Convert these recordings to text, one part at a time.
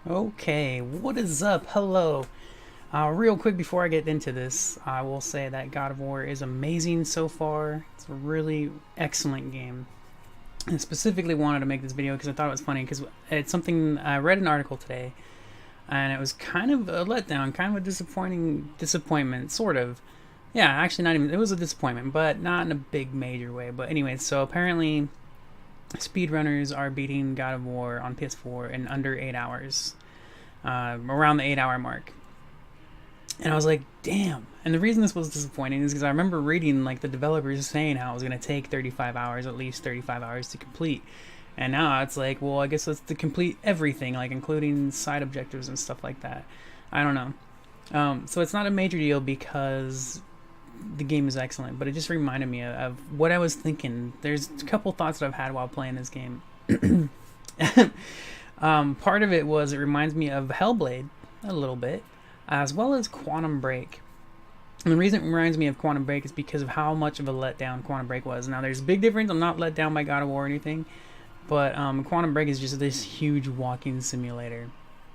Okay, what is up? Hello. Real quick before I get into this, I will say that God of War is amazing so far. It's a really excellent game. And specifically wanted to make this video because I thought it was funny because it's something I read an article today and it was kind of a letdown, kind of a disappointment, sort of. Yeah, actually not even, it was a disappointment, but not in a big major way. But anyway, so apparently speedrunners are beating God of War on PS4 in under 8 hours, around the 8 hour mark. And I was like, damn. And the reason this was disappointing is because I remember reading like the developers saying how it was going to take 35 hours, at least 35 hours to complete. And now it's like, well, I guess that's to complete everything, like including side objectives and stuff like that. I don't know. So it's not a major deal because the game is excellent, but it just reminded me of what I was thinking. There's a couple thoughts that I've had while playing this game. Part of it was it reminds me of Hellblade a little bit, as well as Quantum Break. And the reason it reminds me of Quantum Break is because of how much of a letdown Quantum Break was. Now, there's a big difference. I'm not let down by God of War or anything, but Quantum Break is just this huge walking simulator.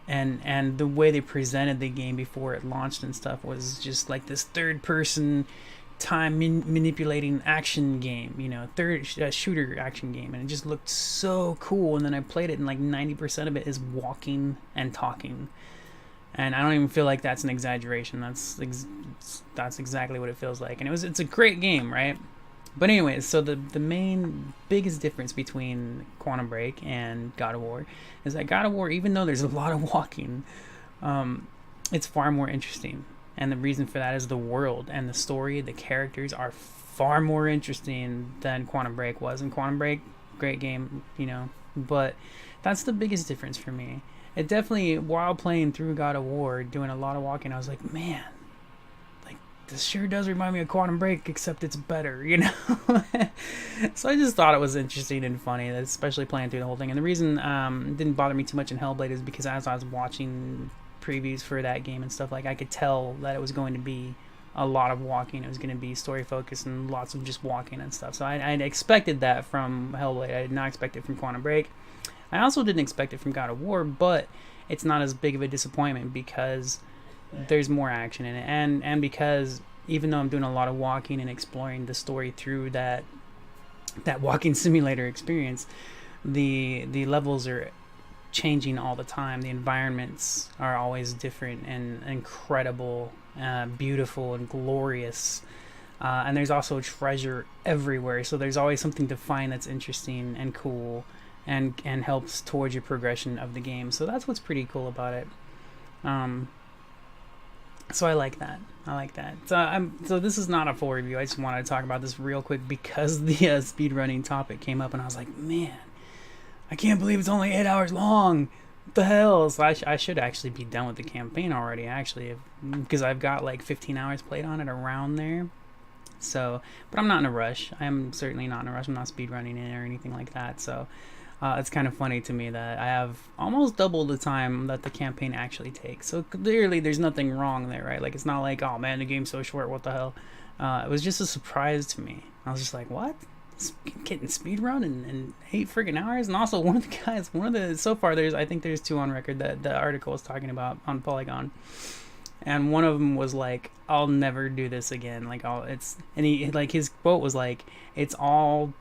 And the way they presented the game before it launched and stuff was just like this third person time manipulating action game, third shooter action game, and it just looked so cool. And then I played it, and like 90% of it is walking and talking, and I don't even feel like that's an exaggeration. That's exactly what it feels like, and it's a great game, right? But anyways, so the main biggest difference between Quantum Break and God of War is that God of War, even though there's a lot of walking, it's far more interesting. And the reason for that is the world and the story, the characters are far more interesting than Quantum Break was. And Quantum Break, great game, but that's the biggest difference for me. It definitely, while playing through God of War, doing a lot of walking, I was like, man, like this sure does remind me of Quantum Break, except it's better, So I just thought it was interesting and funny, especially playing through the whole thing. And the reason it didn't bother me too much in Hellblade is because as I was watching previews for that game and stuff, like I could tell that it was going to be a lot of walking. It was going to be story focused and lots of just walking and stuff. So I expected that from Hellblade. I did not expect it from Quantum Break. I also didn't expect it from God of War, but it's not as big of a disappointment because there's more action in it, and because even though I'm doing a lot of walking and exploring the story through that walking simulator experience, the levels are changing all the time. The environments are always different and incredible, beautiful and glorious. And there's also treasure everywhere, so there's always something to find that's interesting and cool, and helps towards your progression of the game. So that's what's pretty cool about it. So I like that. So this is not a full review. I just wanted to talk about this real quick because the speedrunning topic came up, and I was like, man, I can't believe it's only 8 hours long. What the hell? So I should actually be done with the campaign already, actually, because I've got like 15 hours played on it, around there. So, but I'm not in a rush. I'm certainly not in a rush. I'm not speedrunning it or anything like that. So it's kind of funny to me that I have almost double the time that the campaign actually takes. So clearly there's nothing wrong there, right? Like, it's not like, oh man, the game's so short, what the hell? It was just a surprise to me. I was just like, what? Getting speedrun in 8 freaking hours? And also so far I think there's 2 on record that the article was talking about on Polygon. And one of them was like, I'll never do this again. Like, his quote was like, there's no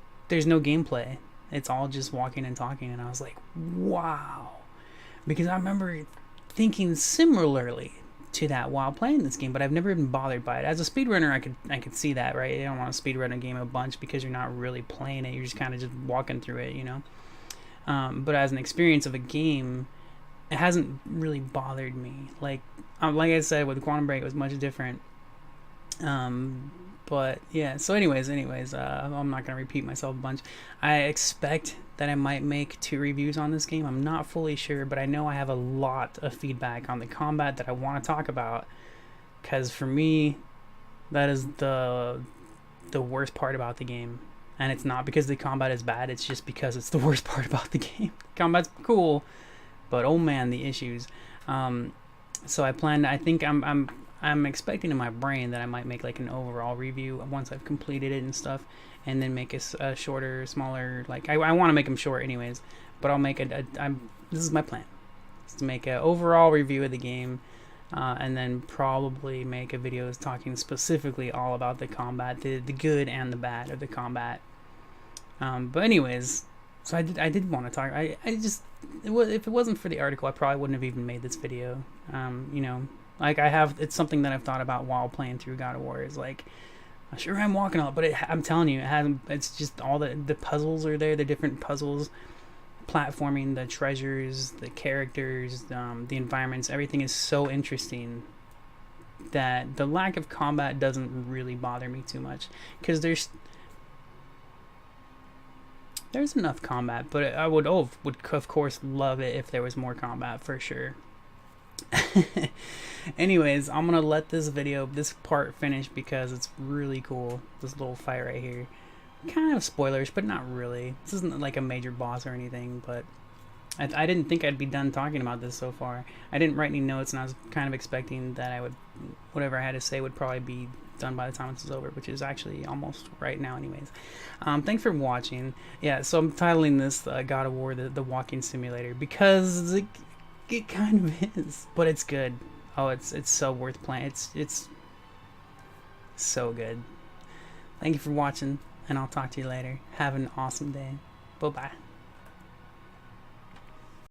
gameplay. It's all just walking and talking. And I was like, wow. Because I remember thinking similarly to that while playing this game, but I've never been bothered by it. As a speedrunner, I could see that, right? You don't want to speedrun a game a bunch because you're not really playing it. You're just kind of just walking through it, But as an experience of a game, it hasn't really bothered me. Like I said, with Quantum Break, it was much different. But yeah, so anyways, I'm not gonna repeat myself a bunch. I expect that I might make 2 reviews on this game. I'm not fully sure, but I know I have a lot of feedback on the combat that I want to talk about, because for me, that is the worst part about the game. And it's not because the combat is bad, it's just because it's the worst part about the game. Combat's cool, but oh man, the issues. So I think I'm expecting in my brain that I might make like an overall review once I've completed it and stuff, and then make a shorter, smaller, like I want to make them short anyways, but I'll make this is my plan. to make an overall review of the game, and then probably make a video talking specifically all about the combat, the good and the bad of the combat. But anyways, so I did want to talk. If it wasn't for the article, I probably wouldn't have even made this video. You know, like it's something that I've thought about while playing through God of War. Is like, sure, I'm walking up, but I'm telling you, it's just all the puzzles are there, the different puzzles, platforming, the treasures, the characters, the environments, everything is so interesting that the lack of combat doesn't really bother me too much, because there's enough combat, but I would of course love it if there was more combat, for sure. Anyways, I'm gonna let this part finish because it's really cool, this little fight right here. Kind of spoilers, but not really. This isn't like a major boss or anything, but I didn't think I'd be done talking about this so far. I didn't write any notes, and I was kind of expecting that whatever I had to say would probably be done by the time this is over, which is actually almost right now anyways. Thanks for watching. Yeah, so I'm titling this God of War the walking simulator, because it kind of is, but it's good. Oh, it's so worth playing. It's so good. Thank you for watching, and I'll talk to you later. Have an awesome day. Bye-bye.